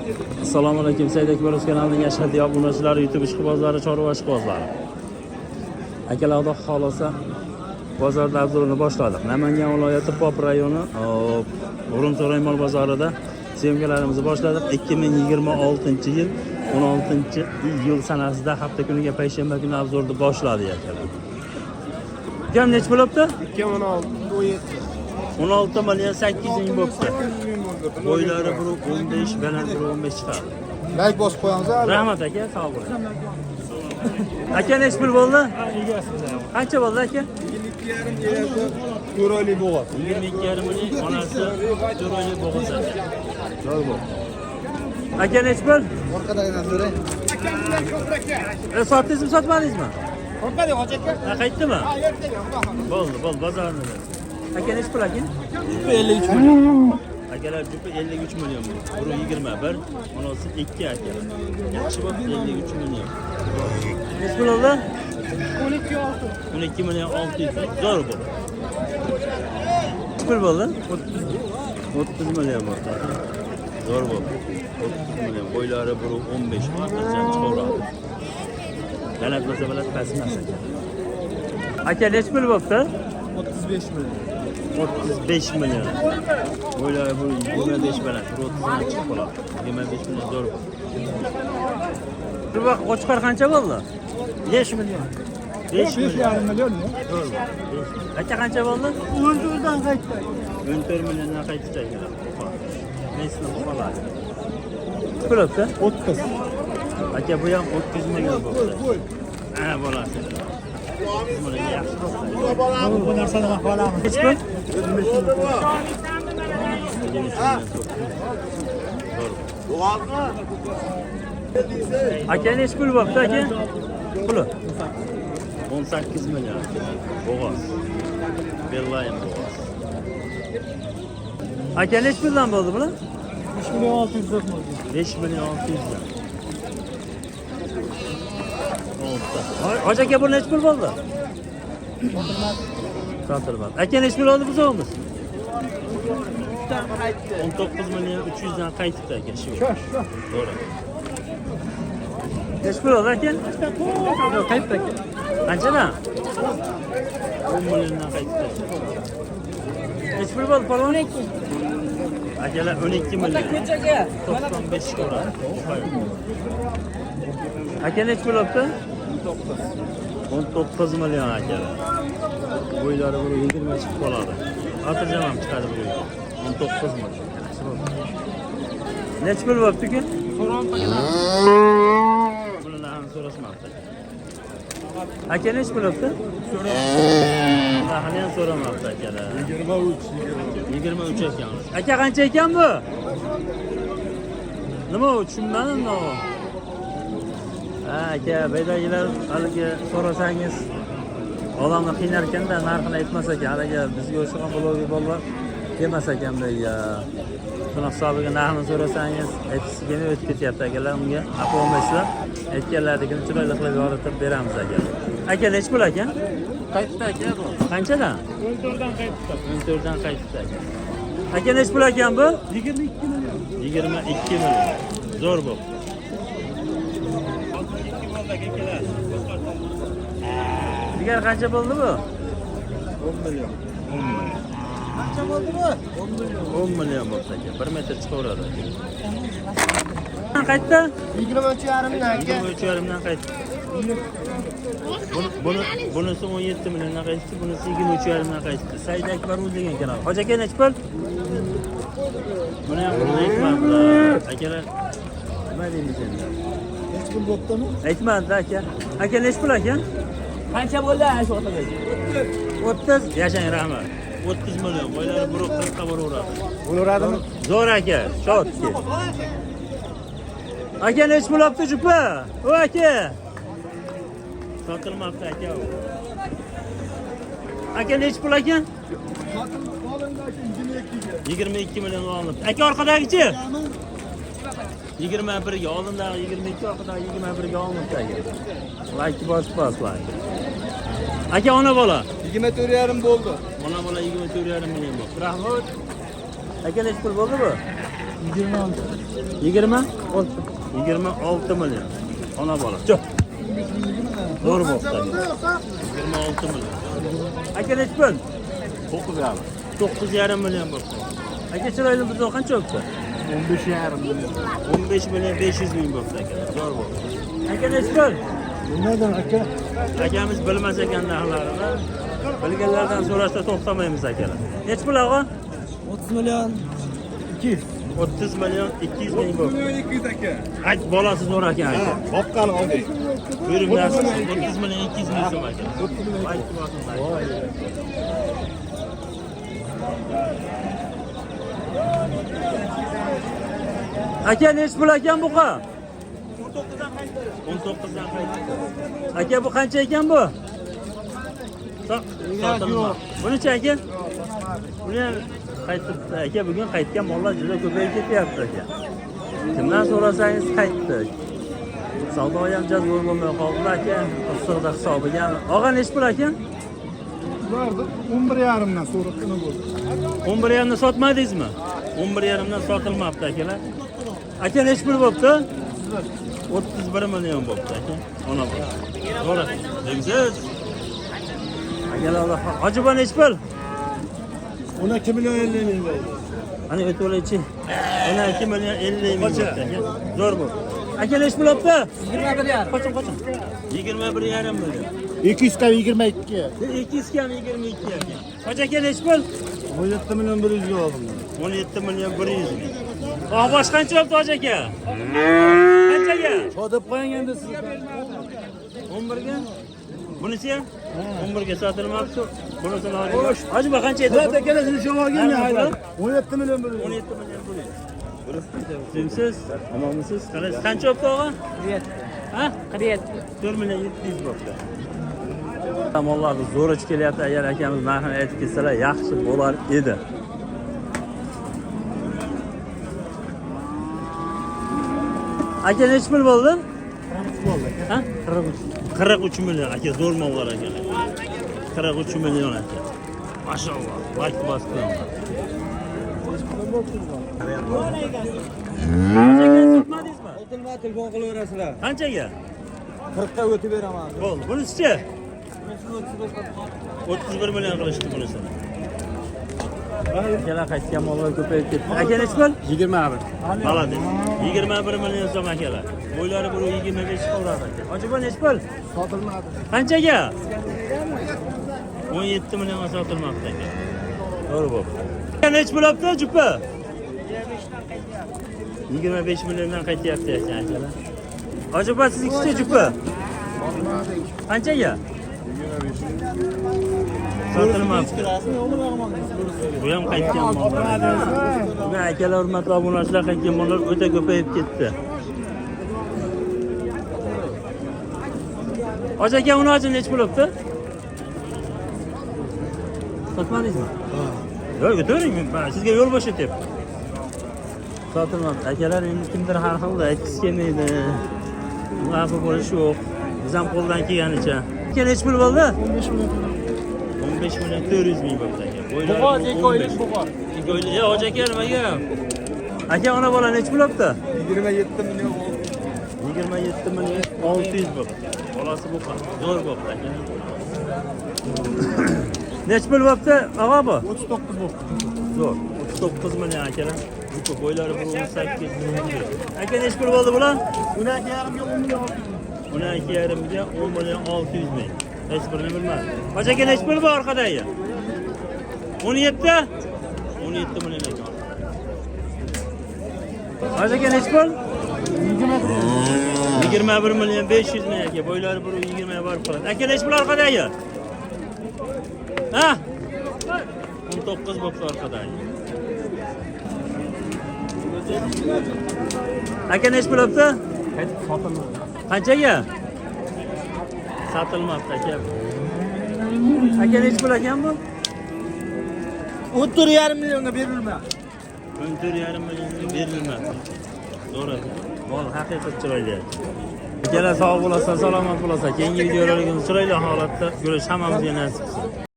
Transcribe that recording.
Assalomu alaykum. Said Akbarov kanalining yashadi obunachilari, YouTube ishqibozlari, chorva ishqibozlari. Akalar Xudo xolasa bozor obzorini boshladik. Namangan viloyati Pop rayoni Urumso'ray mol bozorida syomkalarimizni boshladik. 2026-yil 16-iyul sanasida hafta kuniga payshanba kuni obzorni boshladik akalar. Kam nech bo'libdi? 16 million 800 ming bo'libdi. Bo'ylari 15, baland 15 chiqadi. Layk bosib qo'yamiz. Rahmat aka, sog' bo'ling. Aka nech pul bo'ldi? Qancha bo'ldi aka? 22,5 to'royli bo'g'oz. 22,5 million onasi to'royli bo'g'oz aka. Zo'r bo'ldi. Aka nech pul? Orqadagidan so'rang. Sotdingizmi, sotmadingizmi? Orqada hoji aka. Qaytdimi? Ha, ertaga. Bo'ldi, bozorni. Aka nech pul aka? 53 million. Akalar jupi 53 million bu. Buru 21, onasi 2 akalar. Yaxshi bo'ldi 53 million. Nech pul oldi? 12 million 600 ming. Zo'r bo'ldi. Pul bo'ldi? 30 million bo'ldi. Zo'r bo'ldi. 30 million. Bo'ylari buru 15, orqadan chiqaveradi. Baland bo'lsa baland, past emas aka. Aka nech pul bo'ldi? 35 million. 35 million. Bo'ylari bu 25 baland, 30dan chiqib qoladi. 25 million zo'r bo'ldi. Bu vaqt qo'chqor qancha bo'ldi? 5 million. 5,5 million mi? Zo'r bo'ldi. Aka qancha bo'ldi? 14 dan qaytdi. 14 milliondan qaytdi akalar. Nesini qoladi? Pulobda 30. Aka bu ham 30 million bo'ldi. Ha, bo'ladi. Mana yaxshi bo'ldi. Bu narsani men qolamiz. Hech pul? Aka nech pul bo'libdi aka? Puli 18 million. Bo'g'oz. Bellaym bo'g'oz. Aka nech puldan bo'ldi bular? 5 million 600 bo'ldi. 5 million 600 dan. Hoji aka bu nech pul bo'ldi? Sotilmadi. Aka nech pul oldi bizimiz? 19 million 300 dan qaytibdi aka shu. To'g'ri. Nech pul oldi aka? Qaytdi aka. Qanchadan? 10 milliondan qaytibdi. Nech pul bo'ldi polvon? 12. Akalar 12 million. 95 ko'radi. Aka nech pul olibdi? 19 million akalar. Bo'ylari bu 20 chiqib qoladi. Xotirjam ham chiqadi bu. 19 million. Nech pul bo'libdi-ku? Pulini ham so'rashmabdi. Aka nech pul bo'libdi? Hali ham so'ramabdi akalar. 23 ekan. Aka qancha ekan bu? Nima u tushunmadim men. Aka, baydagilar haligi so'rasangiz odamni qiynar ekanda narxini aytmas ekan. Haligi bizga o'xshagan blogi bolalar demas ekanda ya. Shuni hisobiga narxini so'rasangiz aytishga o'tib ketyapti akalar. Unga aql olmaysizlar. Aytganlaringizni chiroyli qilib yoritib beramiz aka. Aka nech pul aka? Qaytdi aka bu. Qanchadan? 14 dan qaytdi. 14 dan qaytdi aka. Aka nech pul ekan bu? 22 million. 22 million. Zo'r bo'ldi. Digar qancha bo'ldi bu? 10 million. 10 million. Qancha bo'ldi bu? 10 million. 10 million bo'lsa aka, 1 metr chiqaveradi aka. Qaytdi? 23,5 dan aka. 23,5 dan qaytdi. Bunisi 17 milliondan qaytdi, bunisi 23,5 dan qaytdi. Said Akbarov degan kanal. Hoji aka nech pul? Buni ham aytmabdilar. Akalar nima deymiz endi? Nech pul bo'ptimi? Aytmadi aka. Aka nech pul aka? Qancha bo'ldi shu otaga? 30. Yashang rahmat. 30 million. Boylari buruq 40 ta boraveradi. Bo'laveradimi? Zo'r aka, shotki. Aka nech pul olibdi jupa? O aka. Sotilmabdi aka. Aka nech pul aka? 22 million olibdi. Aka orqadagichi? 21 ga, oldindagi 22, orqadagi 21 ga olibdi aka. Like bosib. Aka ona bola 24,5 bo'ldi. Ona bola 24,5 million bo'ldi. Rahmat. Aka nech pul bo'ldi bu? 26. 20? 26 million. Ona bola. Jo'q. Zo'r bo'pti. 26 million. Aka nech pul? 9,5. 9,5 million bo'pti. Aka chiroyli buzoq qancha bo'pti? 15,5 million. 15 million 500 ming bo'pti aka. Zo'r bo'pti. Aka nech pul? Nimadan aka? Akamiz bilmas ekan narxlarini. Bilganlardan so'rashda to'xtamaymiz akalar. Nech pul og'a? 30 million 200. 30 million 200 ming bo'pti. 200 aka. Ayt bolasi zo'r ekan aka. Boqqan oldik. Buyuring narsa 30 million 200 ming so'm aka. Ayt bolasi. Aka nech pul ekan bu qa? 19dan qaytdi. 19dan qaytdi. Aka bu qancha ekan bu? Sotilma. Bunichi aka? Buni ham qaytibdi. Aka bugun qaytgan mollar juda ko'payib ketyapti aka. Kimdan so'rasangiz qaytdi. Savdo ham jazbur bo'lmay qoldi aka. Issiqda hisobiga. Og'a nech pul aka? Ularni 11,5 dan so'raqini bo'ldi. 11,5 dan sotmadingizmi? 11,5 dan sotilmabdi akalar. Aka nech pul bo'pti? 31 million bo'pti aka. Ona bor. To'g'ri. Dengsiz. Akalar, hojiba nech pul? 12 million 50 ming bo'ldi. Ana o'tib 12 million 50 ming bo'pti aka. Zo'r bu. Aka nech pul bo'pti? 21,5. Qachon? 21,5 million. 200 kam 22. 200 kam 22 aka. Hoji aka nech pul? 17 million 100 ga oldim. 17 million 100 ming. Bosh qancha bo'pti hoji aka? Qanchaga? Sotib qo'ying endi siz. 11 ga. Bunisi ham 11 ga sotilmoqchi. Bunisini hoji ba qancha edi? Bular akalar shuni shu olgan hayrat. 17 million 100. 17 million 100. Kimsiz? Amonmisiz? Qancha bo'pti og'a? 47. Ha? 47. 4 million 700 bo'pti. Mollarni zo'r ichib kelyapti. Agar akamiz narxini aytib ketsalar yaxshi bo'lar edi. Aka nech pul bo'ldi? 43 bo'ldi. Ha? 43 million aka, zo'r mollar aka. 43 million aka. Mashalloh. Vaqt bosdi. Oltinma telefon qilaverasizlar. Qanchaga? 40 ga o'tib beraman. Bo'ldi. Bunisi-chi? 31 million qilishdi bunisini. Akalar qaytgan mollar ko'payib ketdi. Aka nech pul? 21. Malades. 21 million so'm akalar. Bo'ylari bir 25 qoladi aka. Hojiba nech pul? Sotilmadi. Qanchaga? 17 million sotilmoqda aka. To'g'ri bo'pti. Aka nech pul bo'pti jupa? 25 milliondan qaytyapti aka akalar. Hojiba siznikicha jupa? Qanchaga? 25. Sotilmoqda. Bu ham qaytgan mollar. Bugun akalar, hurmatli obunachilar, qaytgan mollar o'ta ko'payib ketdi. Hoji aka, uni hozir nech pul bo'pti? Sotmadingizmi? Yo'q, o'tiring, men sizga yo'l bo'shatyapman. Sotilmoqda. Akalar, endi kimdir har xil aytgisi kelmaydi. Bunaqa bo'lish yo'q. Biz ham qo'ldan kelganicha. Aka nech pul bo'ldi? 15 million. 15 million 400 ming bo'pti aka. Buqor, 2 oylik buqor. 2 oylik. Hoji aka, nimaga? Aka, ona bola nech pul bo'pti? 27 million. 27 million 600 bo'pti. Bolasi bu qan. Zo'r bo'pti aka. Nech pul bo'pti? Og'a bu? 39 bo'ldi. Zo'r. 39 million akalar. Bu bo'ylari 18 million. Aka nech pul bo'ldi bular? 12,5 ga 10 million. 12,5 ga 10 million 600 ming. Hech birini bilmadim. Hoji aka nech pul bor orqadagi? 17? 17 million ekan. Hoji aka nech pul? 21 million 500 ming aka. Bo'ylari 120 ga borib qoladi. Aka nech pul orqadagi? Ha? 19 bo'pti orqadagi. Aka nech pul bo'pti? Sotilmadi. Qanchaga? Sotilmabdi aka. Aka nech pul ekan bu? 14,5 millionga berilmadi. 14,5 millionga berilmadi. To'g'ri. Mol haqiqat chiroyli. Akalar sog' bo'lasan, salomat bo'lasan. Keyingi videolarga chiroyli holatda ko'rish hammamizga nasib qilsin.